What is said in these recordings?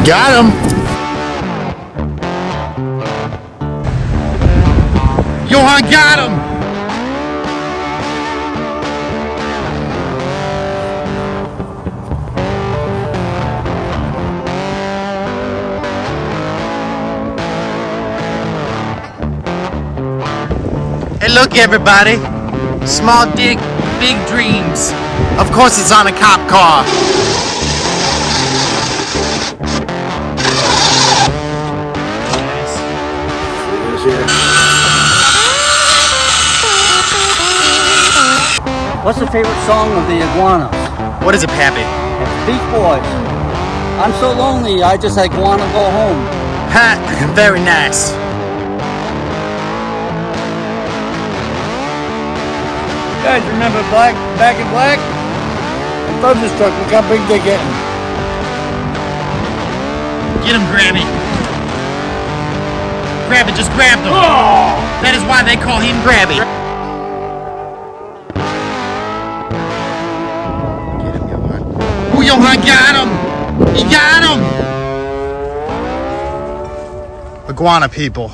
Got him! Yohan got him! Hey, look, everybody. Small dick, big dreams. Of course, it's on a cop car. What's the favorite song of the Iguanas? What is it, Pappy? It's Beach Boys. I'm so lonely, I just wanna go home. Ha! Very nice. You guys remember Back in Black? And Thunderstruck, look how big they're getting. Get him, Grammy. Grab it, just grab them. Oh! That is why they call him Grabby. Get him, Yohan. Oh, Yohan got him! He got him! Iguana people.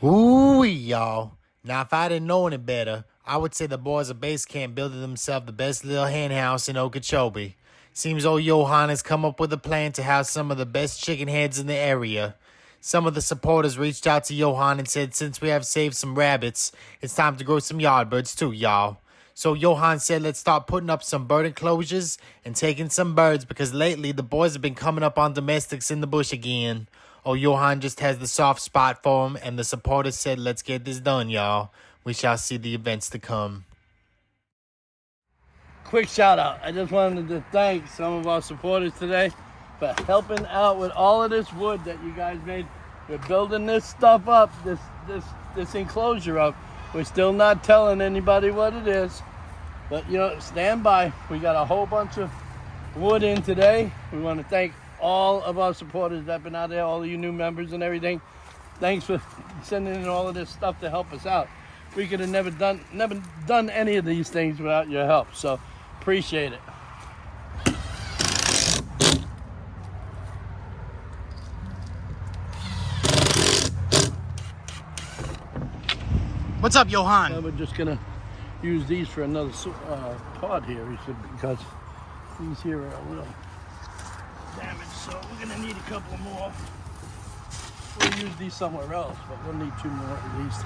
Ooh, y'all. Now, if I didn't know any better, I would say the boys at base camp building themselves the best little hen house in Okeechobee. Seems old Yohan has come up with a plan to house some of the best chicken heads in the area. Some of the supporters reached out to Yohan and said since we have saved some rabbits, it's time to grow some yard birds too, y'all. So Yohan said let's start putting up some bird enclosures and taking some birds because lately the boys have been coming up on domestics in the bush again. Oh, Yohan just has the soft spot for him, and the supporters said let's get this done, y'all. We shall see the events to come. Quick shout out. I just wanted to thank some of our supporters today for helping out with all of this wood that you guys made. We're building this stuff up, this enclosure up. We're still not telling anybody what it is, but stand by. We got a whole bunch of wood in today. We want to thank all of our supporters that have been out there, all of you new members and everything. Thanks for sending in all of this stuff to help us out. We could have never done any of these things without your help. So appreciate it. What's up, Yohan? We're just gonna use these for another pod here, because these here are a little damaged. So we're gonna need a couple more. We'll use these somewhere else, but we'll need 2 more at least.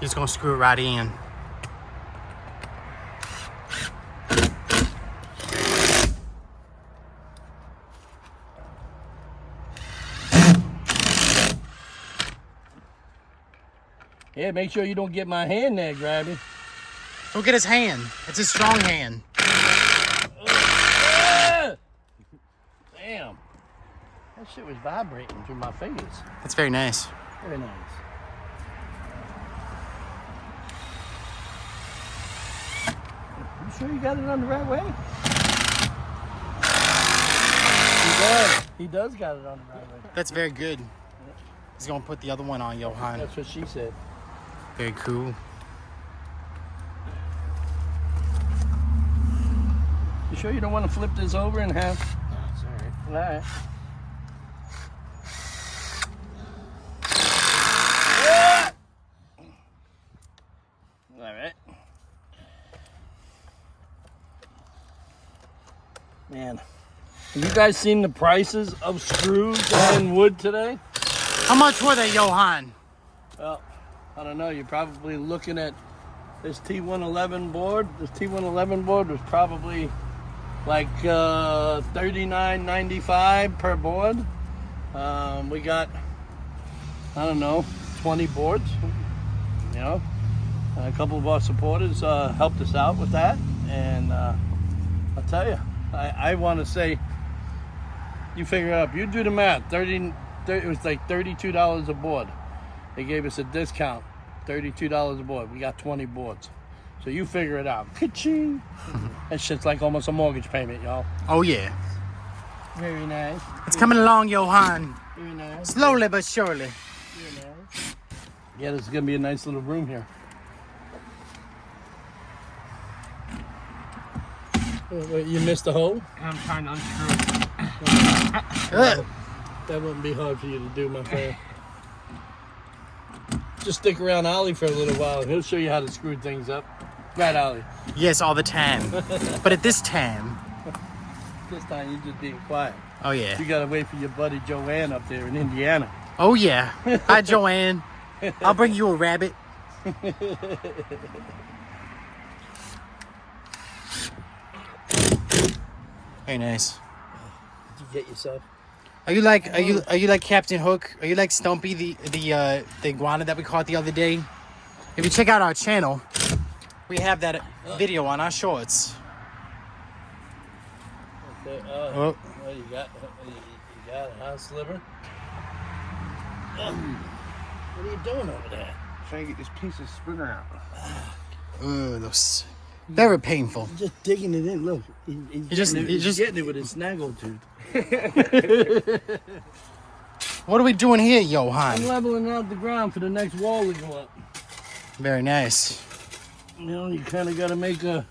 Just gonna screw it right in. Yeah, make sure you don't get my hand there, Grabby. Look at his hand. It's a strong hand. Damn. That shit was vibrating through my fingers. That's very nice. Very nice. You sure you got it on the right way? He does got it on the right way. That's very good. He's gonna put the other one on, Yohan. That's what she said. Very cool. You sure you don't want to flip this over in half? No, it's all right. All right. All right. Man, have you guys seen the prices of screws and wood today? How much were they, Yohan? Well, I don't know. You're probably looking at this T111 board. This T111 board was probably like $39.95 per board. We got, I don't know, 20 boards. A couple of our supporters helped us out with that, and I'll tell you, I want to say, you figure it out. You do the math. It was like $32 a board. They gave us a discount, $32 a board. We got 20 boards. So you figure it out. Ka-ching. That shit's like almost a mortgage payment, y'all. Oh, yeah. Very nice. It's coming along, Yohan. Very nice. Slowly but surely. Very nice. Yeah, this is going to be a nice little room here. Wait, you missed the hole? I'm trying to unscrew it. That wouldn't be hard for you to do, my friend. Just stick around Ollie for a little while and he'll show you how to screw things up. Right, Ollie? Yes, all the time. But at this time... This time you're just being quiet. Oh, yeah. You gotta wait for your buddy Joanne up there in Indiana. Oh, yeah. Hi, Joanne. I'll bring you a rabbit. Very nice. Did you get yourself? Are you like Captain Hook? Are you like Stumpy, the iguana that we caught the other day? If you check out our channel, we have that video on our shorts. Okay, Oh. what you got a house sliver? What are you doing over there? Trying to get this piece of splinter out. Those very painful. Just digging it in. Look, he's getting it with his snaggle tooth. What are we doing here, I'm Yohan? leveling out the ground for the next wall to go up. Very nice. You know, you kind of got to make a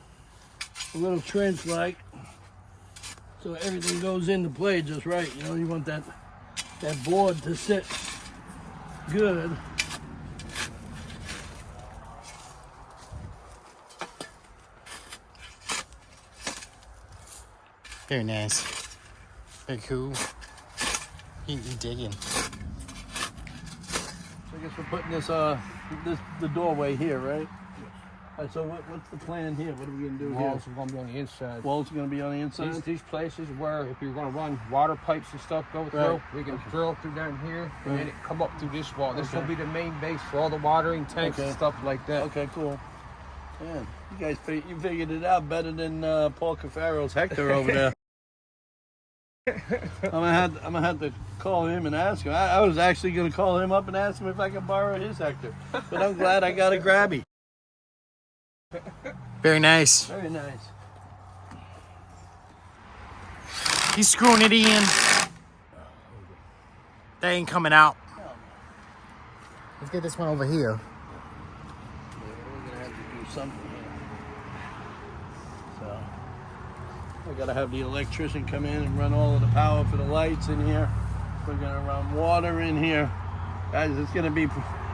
little trench like so everything goes into play just right. You know, you want that board to sit good. Very nice. Very cool. He digging. So I guess we're putting the doorway here, right? All right, so what's the plan here? What are we gonna do Walls here? are going to be on the inside. Walls are gonna be on the inside. These places where if you're going to run water pipes and stuff go through, Right. we can drill through down here and then it come up through this wall. This Okay. will be the main base for all the watering tanks Okay. and stuff like that. Okay, cool. Man, you guys you figured it out better than Paul Cafaro's Hector over there. I'm gonna have to call him and ask him. I was actually gonna call him up and ask him if I could borrow his Hector, but I'm glad I got a grabby. Very nice. Very nice. He's screwing it in. That ain't coming out. Let's get this one over here. Yeah, we're gonna have to do something here. So I gotta have the electrician come in and run all of the power for the lights in here. We're gonna run water in here. Guys, it's gonna be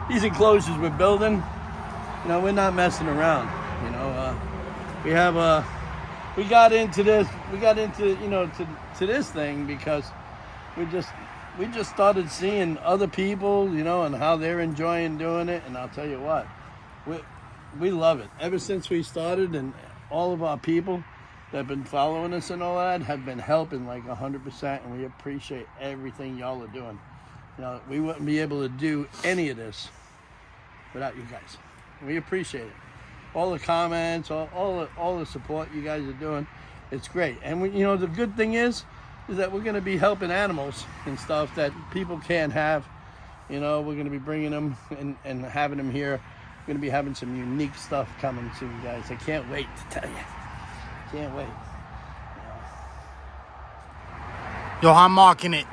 these enclosures we're building. You know, we're not messing around. You know, we got into this. We got into to this thing because we just started seeing other people, you know, and how they're enjoying doing it. And I'll tell you what, we love it. Ever since we started, and all of our people that have been following us and all that have been helping like 100%, and we appreciate everything y'all are doing. You know, we wouldn't be able to do any of this without you guys. We appreciate it. All the comments, all the support you guys are doing, it's great. And you know, the good thing is that we're going to be helping animals and stuff that people can't have. You know, we're going to be bringing them and having them here. We're going to be having some unique stuff coming soon, guys. I can't wait to tell you. Can't wait. Yohan marking it.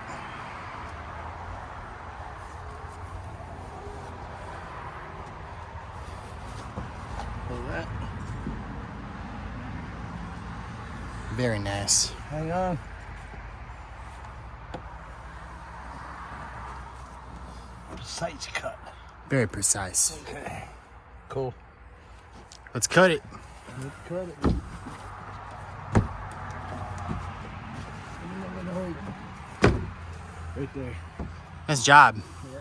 Hold that. Very nice. Hang on. Precise cut. Very precise. Okay. Cool. Let's cut it. Let's cut it. Right there. Nice job. Yeah.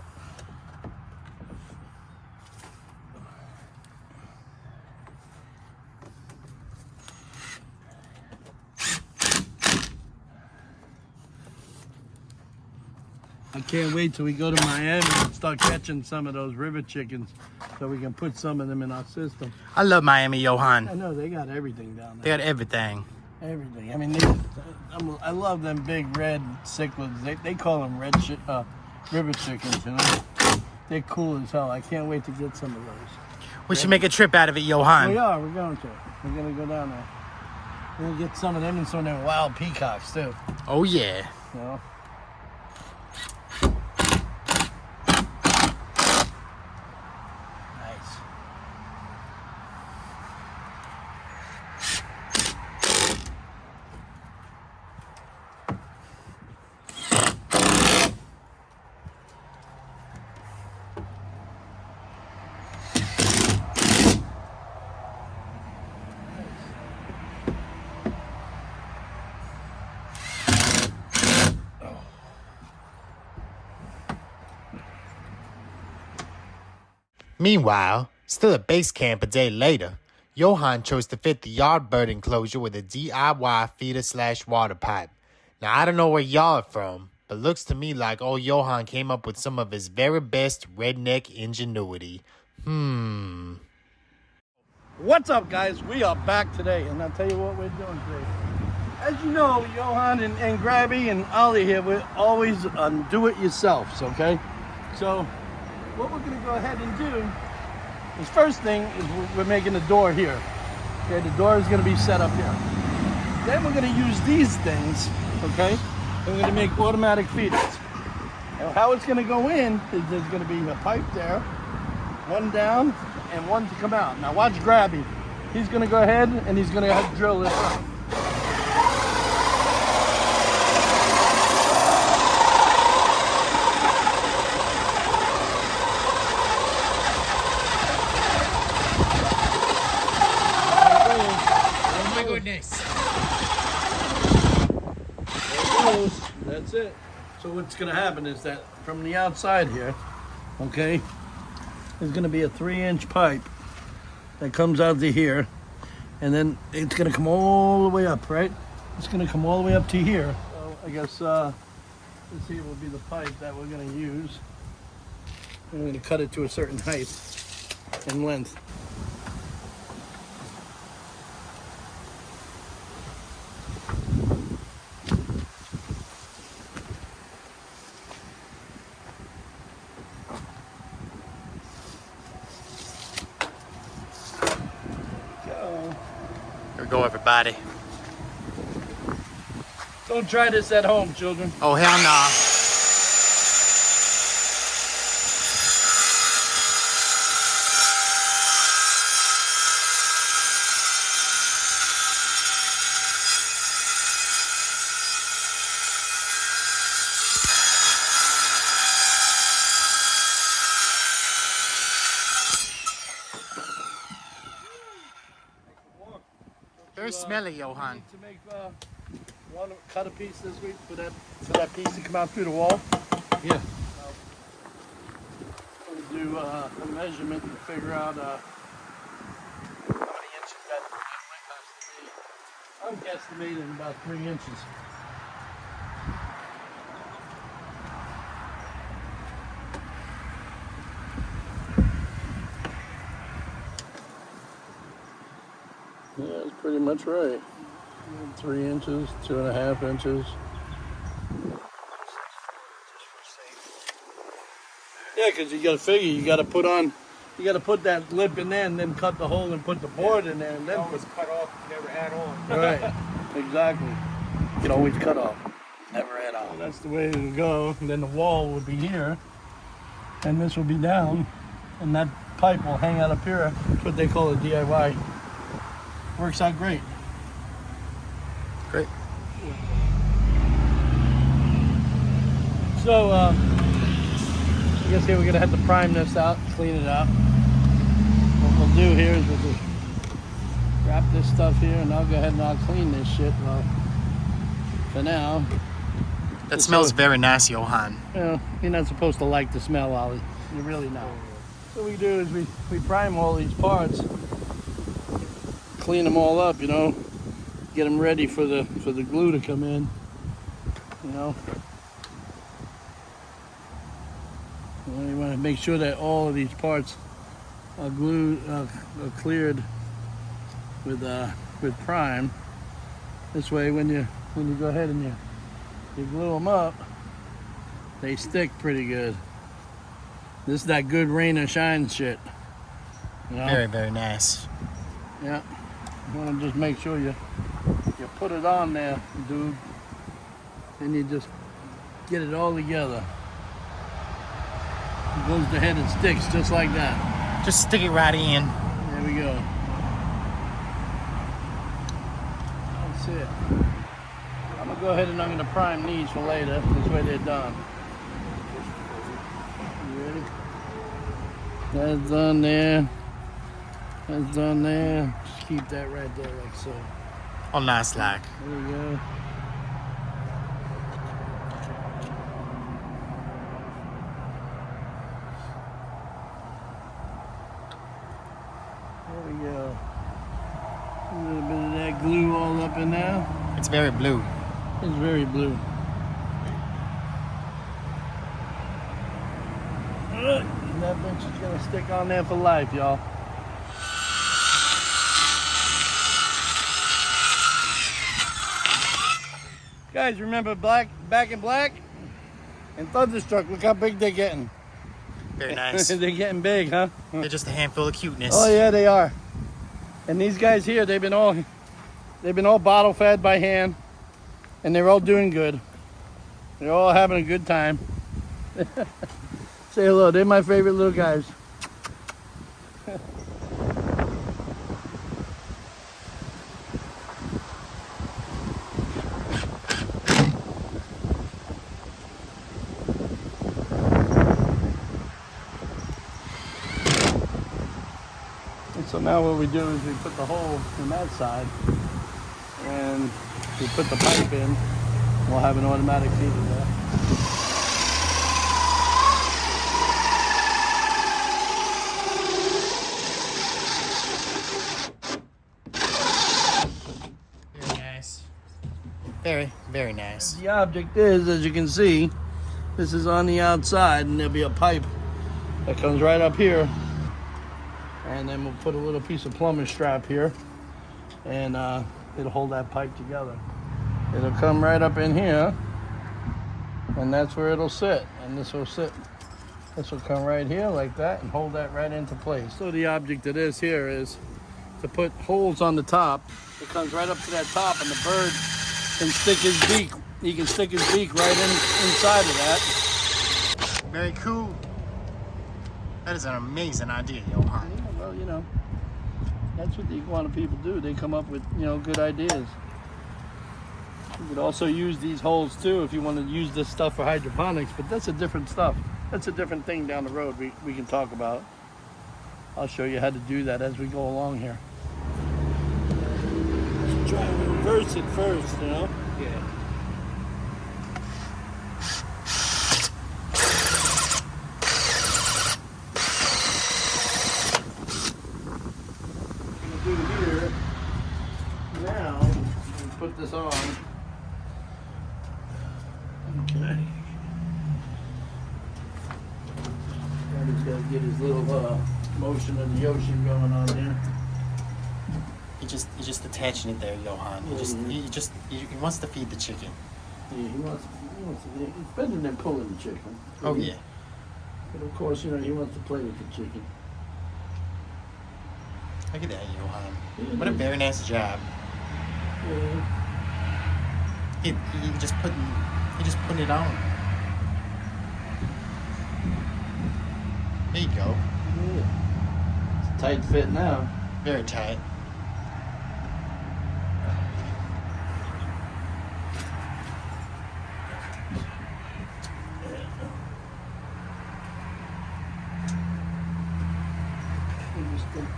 I can't wait till we go to Miami and start catching some of those river chickens so we can put some of them in our system. I love Miami, I Yohan. know they got everything down They there. got everything. Everything. I mean, I love them big red cichlids. They call them river chickens, you know. They're cool as hell. I can't wait to get some of those. We should make a trip out of it, Yohan. We are. We're going to. We're going to go down there. We're going to get some of them and some of them wild peacocks, too. Oh, yeah. You know? Nice. Meanwhile, still at base camp a day later, Yohan chose to fit the yard bird enclosure with a DIY feeder/water pipe. Now, I don't know where y'all are from, but looks to me like old Yohan came up with some of his very best redneck ingenuity. What's up, guys? We are back today, and I'll tell you what we're doing today. As you know, Yohan and Grabby and Ollie here, we're always do-it-yourselves, okay? So, what we're going to go ahead and do is first thing is we're making the door here. Okay, the door is going to be set up here. Then we're going to use these things, okay? And we're going to make automatic feeders. And how it's going to go in is there's going to be a pipe there, one down, and one to come out. Now watch Grabby. He's going to go ahead and he's going to have to drill this up. That's it. So what's going to happen is that from the outside here, okay, there's going to be a 3-inch pipe that comes out to here, and then it's going to come all the way up, right? It's going to come all the way up to here. So I guess this here will be the pipe that we're going to use. We're going to cut it to a certain height and length. Here we go, everybody. Don't try this at home, children. Oh, hell nah. Very smelly, Yohan. To make cut a piece this week for that piece to come out through the wall. Yeah. We'll do a measurement to figure out how many inches that width has to be. I'm guesstimating about 3 inches. Yeah, that's pretty much right. 3 inches, 2.5 inches. Yeah, because you got to figure, you got to put that lip in there and then cut the hole and put the board in there and then Always cut off, never add on. Right, exactly. You can always cut off, never add on. That's the way it would go. And then the wall would be here, and this will be down, and that pipe will hang out up here. That's what they call a DIY. Works out great. Great. So, I guess here we're gonna have to prime this out, clean it out. What we'll do here is we'll just wrap this stuff here, and I'll go ahead and I'll clean this shit. Well, for now. That smells very nice, Yohan. You know, you're not supposed to like the smell, Ollie. You're really not. What we do is we prime all these parts, clean them all up, you know, get them ready for the glue to come in, you know. You want to make sure that all of these parts are glued, are cleared with prime. This way, when you go ahead and you glue them up, they stick pretty good. This is that good rain or shine shit. You know? Very, very nice. Yeah. You want to just make sure you put it on there, dude. And you just get it all together. It goes the head and sticks just like that. Just stick it right in. There we go. That's it. I'm gonna go ahead and I'm gonna prime these for later. This way they're done. You ready? That's done there. That's done there. Just keep that right there like so. Oh, nice like. There we go. There we go. A little bit of that glue all up in there. It's very blue. It's very blue. And that bitch is gonna stick on there for life, y'all. Guys, remember Back in Black? And Thunderstruck, look how big they're getting. Very nice. They're getting big, huh? They're just a handful of cuteness. Oh yeah, they are. And these guys here, they've been all bottle fed by hand, and they're all doing good. They're all having a good time. Say hello. They're my favorite little guys. So now what we do is we put the hole in that side and we put the pipe in. We'll have an automatic feeder there. Very nice. Very, very nice. The object is, as you can see, this is on the outside and there'll be a pipe that comes right up here. And then we'll put a little piece of plumber's strap here and it'll hold that pipe together. It'll come right up in here and that's where it'll sit. And this will sit, this will come right here like that and hold that right into place. So the object of this here is to put holes on the top. It comes right up to that top and the bird can stick his beak. He can stick his beak right inside of that. Very cool. That is an amazing idea, Yohan. Yeah, well, you know, that's what the iguana people do. They come up with, you know, good ideas. You could also use these holes too if you want to use this stuff for hydroponics, but that's a different stuff. That's a different thing down the road we can talk about. I'll show you how to do that as we go along here. Let's try and reverse it first, you know? Yeah. Here now, we'll put this on. Okay. Daddy's got to get his little motion of the ocean going on there. He's just attaching it there, Yohan. He wants to feed the chicken. Yeah, he wants to. It's better than pulling the chicken. Oh yeah. But of course, you know, he wants to play with the chicken. Look at that, Yohan. What a very nice job. Yeah. He just putting it on. There you go. Yeah. It's a tight fit now. Very tight.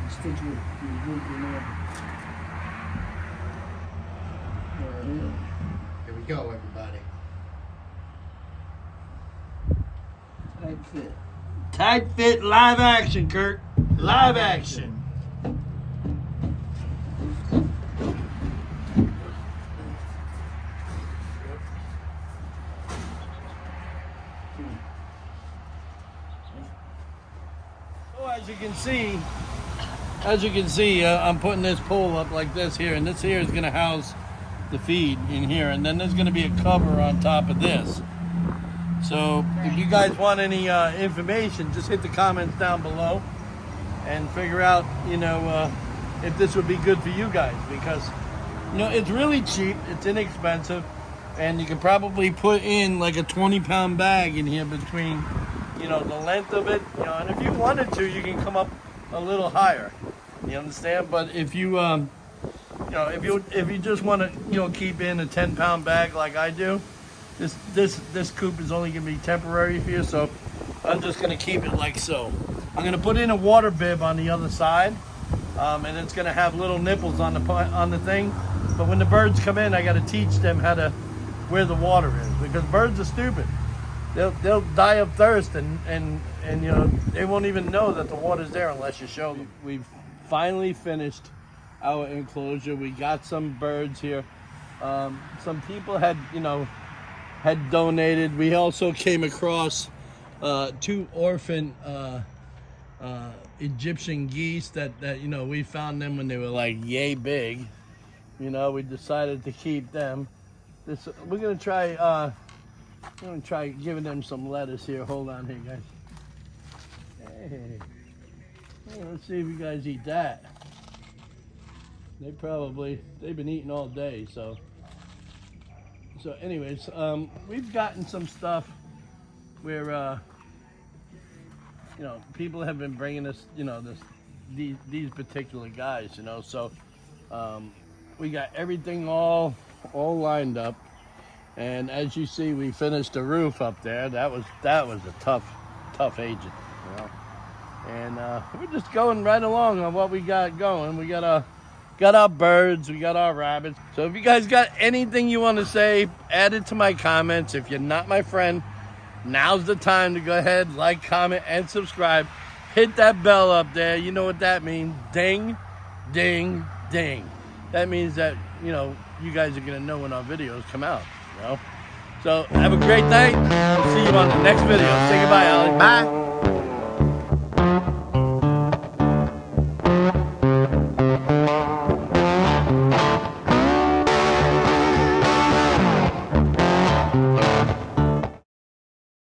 Stick your group in there. Here we go, everybody. Tight fit. Tight fit live action, Kurt. Live action. So as you can see, I'm putting this pole up like this here, and this here is going to house the feed in here, and then there's going to be a cover on top of this. So if you guys want any information, just hit the comments down below, and figure out, if this would be good for you guys, because it's really cheap, it's inexpensive, and you can probably put in like a 20-pound bag in here between, the length of it, and if you wanted to, you can come up a little higher. You understand? But if you, if you just want to, keep in a 10-pound bag like I do, this coop is only going to be temporary for you, so I'm just going to keep it like so. I'm going to put in a water bib on the other side, and it's going to have little nipples on the thing. But when the birds come in, I got to teach them where the water is, because birds are stupid. They'll die of thirst, and they won't even know that the water's there unless you show them. We've finally finished our enclosure. We got some birds here. Some people had donated. We also came across 2 orphan Egyptian geese that we found them when they were like yay big. We decided to keep them. We're gonna try giving them some lettuce here. Hold on here, guys. Hey, let's see if you guys eat that. They've been eating all day, so anyways, we've gotten some stuff where people have been bringing us these particular guys, so we got everything all lined up, and as you see, we finished the roof up there. That was a tough agent, and we're just going right along on what we got going. We got our birds, we got our rabbits. So if you guys got anything you want to say, add it to my comments. If you're not my friend, now's the time to go ahead, like, comment, and subscribe. Hit that bell up there. You know what that means. Ding, ding, ding. That means that, you guys are going to know when our videos come out, So have a great night. We'll see you on the next video. Say goodbye, Allie. Bye.